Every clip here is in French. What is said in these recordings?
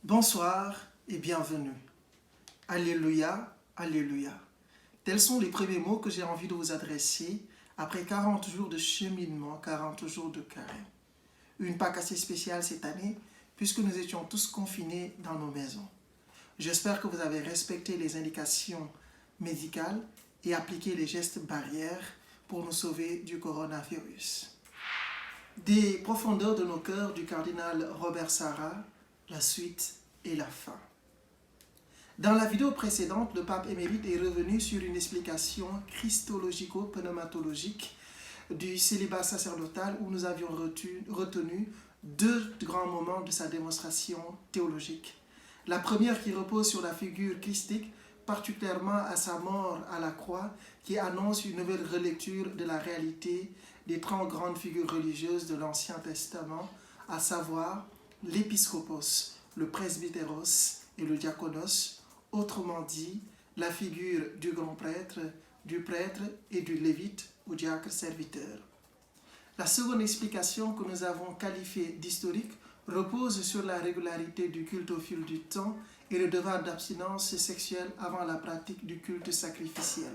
Bonsoir et bienvenue. Alléluia, Alléluia. Tels sont les premiers mots que j'ai envie de vous adresser après 40 jours de cheminement, 40 jours de carême. Une Pâque assez spéciale cette année puisque nous étions tous confinés dans nos maisons. J'espère que vous avez respecté les indications médicales et appliqué les gestes barrières pour nous sauver du coronavirus. Des profondeurs de nos cœurs du cardinal Robert Sarah, la suite et la fin. Dans la vidéo précédente, le pape émérite est revenu sur une explication christologico-pneumatologique du célibat sacerdotal où nous avions retenu deux grands moments de sa démonstration théologique. La première qui repose sur la figure christique, particulièrement à sa mort à la croix, qui annonce une nouvelle relecture de la réalité des 30 grandes figures religieuses de l'Ancien Testament, à savoir l'épiscopos, le presbytéros et le diaconos, autrement dit, la figure du grand prêtre, du prêtre et du lévite ou diacre serviteur. La seconde explication que nous avons qualifiée d'historique repose sur la régularité du culte au fil du temps et le devoir d'abstinence sexuelle avant la pratique du culte sacrificiel.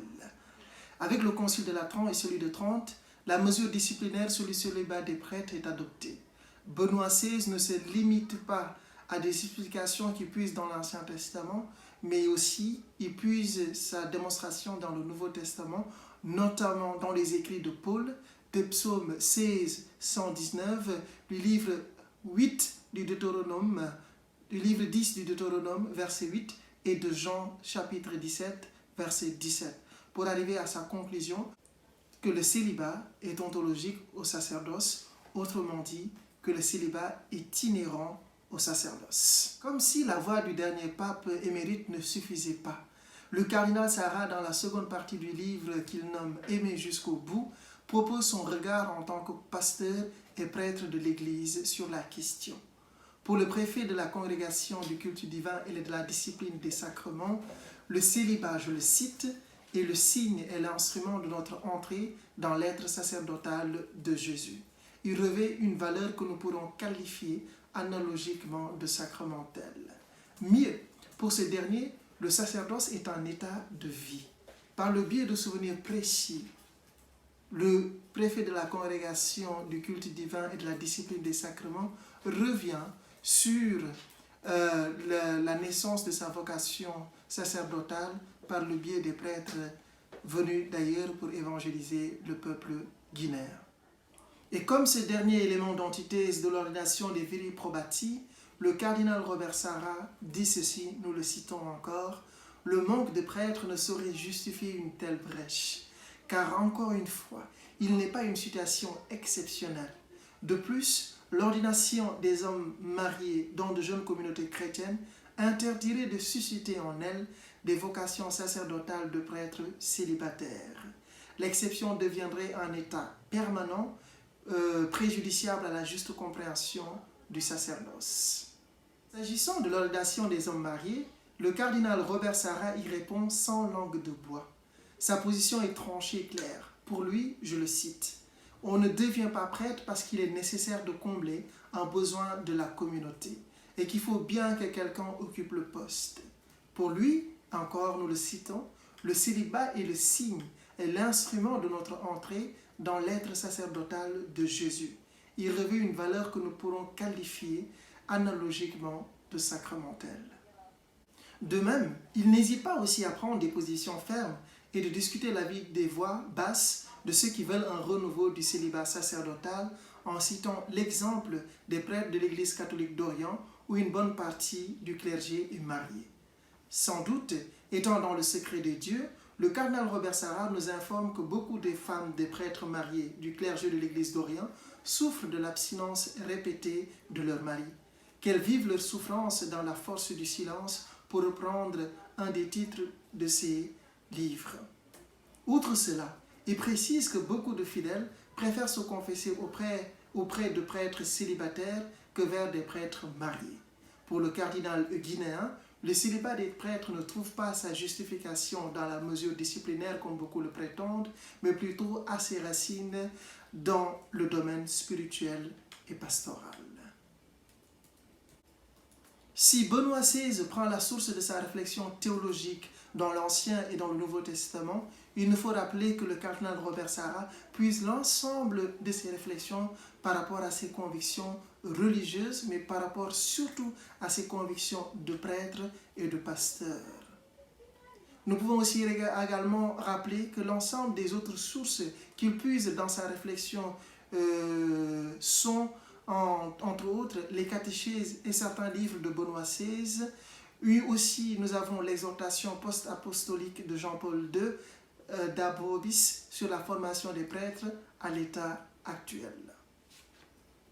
Avec le concile de Latran et celui de Trente, la mesure disciplinaire sur le célibat des prêtres est adoptée. Benoît XVI ne se limite pas à des explications qui puisent dans l'Ancien Testament, mais aussi il puise sa démonstration dans le Nouveau Testament, notamment dans les écrits de Paul, des psaumes 16, 119, du livre 8 du Deutéronome, du livre 10 du Deutéronome, verset 8, et de Jean, chapitre 17, verset 17, pour arriver à sa conclusion que le célibat est ontologique au sacerdoce, autrement dit, que le célibat est inhérent au sacerdoce. Comme si la voix du dernier pape émérite ne suffisait pas, le cardinal Sarah, dans la seconde partie du livre qu'il nomme « Aimer jusqu'au bout », propose son regard en tant que pasteur et prêtre de l'Église sur la question. Pour le préfet de la congrégation du culte divin et de la discipline des sacrements, le célibat, je le cite, est le signe et l'instrument de notre entrée dans l'être sacerdotal de Jésus. Il revêt une valeur que nous pourrons qualifier analogiquement de sacramentelle. Mieux, pour ce dernier, le sacerdoce est un état de vie. Par le biais de souvenirs précis, le préfet de la congrégation du culte divin et de la discipline des sacrements revient sur la naissance de sa vocation sacerdotale par le biais des prêtres venus d'ailleurs pour évangéliser le peuple guinéen. Et comme ce dernier élément d'antithèse de l'ordination des viri probati, le cardinal Robert Sarah dit ceci, nous le citons encore, « Le manque de prêtres ne saurait justifier une telle brèche, car encore une fois, il n'est pas une situation exceptionnelle. De plus, l'ordination des hommes mariés dans de jeunes communautés chrétiennes interdirait de susciter en elles des vocations sacerdotales de prêtres célibataires. L'exception deviendrait un état permanent, préjudiciable à la juste compréhension du sacerdoce. S'agissant de l'ordination des hommes mariés, le cardinal Robert Sarah y répond sans langue de bois. Sa position est tranchée et claire. Pour lui, je le cite, « On ne devient pas prêtre parce qu'il est nécessaire de combler un besoin de la communauté et qu'il faut bien que quelqu'un occupe le poste. » Pour lui, encore nous le citons, le célibat est le signe et l'instrument de notre entrée dans l'être sacerdotal de Jésus. Il revêt une valeur que nous pourrons qualifier analogiquement de sacramentelle. De même, il n'hésite pas aussi à prendre des positions fermes et de discuter l'avis des voix basses de ceux qui veulent un renouveau du célibat sacerdotal en citant l'exemple des prêtres de l'Église catholique d'Orient où une bonne partie du clergé est mariée. Sans doute, étant dans le secret de Dieu, le cardinal Robert Sarah nous informe que beaucoup des femmes des prêtres mariés du clergé de l'Église d'Orient souffrent de l'abstinence répétée de leur mari, qu'elles vivent leur souffrance dans la force du silence pour reprendre un des titres de ses livres. Outre cela, il précise que beaucoup de fidèles préfèrent se confesser auprès de prêtres célibataires que vers des prêtres mariés. Pour le cardinal guinéen, le célibat des prêtres ne trouve pas sa justification dans la mesure disciplinaire comme beaucoup le prétendent, mais plutôt à ses racines dans le domaine spirituel et pastoral. Si Benoît XVI prend la source de sa réflexion théologique dans l'Ancien et dans le Nouveau Testament, il nous faut rappeler que le cardinal Robert Sarah puise l'ensemble de ses réflexions par rapport à ses convictions religieuses, mais par rapport surtout à ses convictions de prêtre et de pasteur. Nous pouvons aussi également rappeler que l'ensemble des autres sources qu'il puise dans sa réflexion sont, entre autres, les catéchèses et certains livres de Benoît XVI. Et aussi, nous avons l'exhortation post-apostolique de Jean-Paul II, d'Abobis, sur la formation des prêtres à l'état actuel.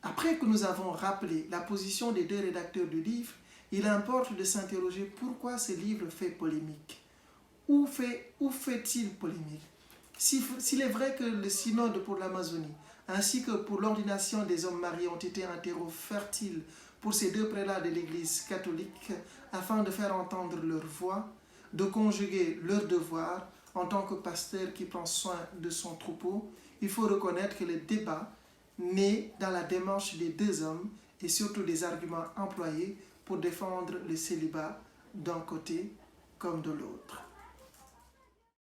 Après que nous avons rappelé la position des deux rédacteurs du livre, il importe de s'interroger pourquoi ce livre fait polémique. Où fait-il polémique? S'il est vrai que le synode pour l'Amazonie, ainsi que pour l'ordination des hommes mariés ont été un terreau fertile pour ces deux prélats de l'Église catholique afin de faire entendre leur voix, de conjuguer leurs devoirs en tant que pasteur qui prend soin de son troupeau, il faut reconnaître que le débat naît dans la démarche des deux hommes et surtout des arguments employés pour défendre le célibat d'un côté comme de l'autre.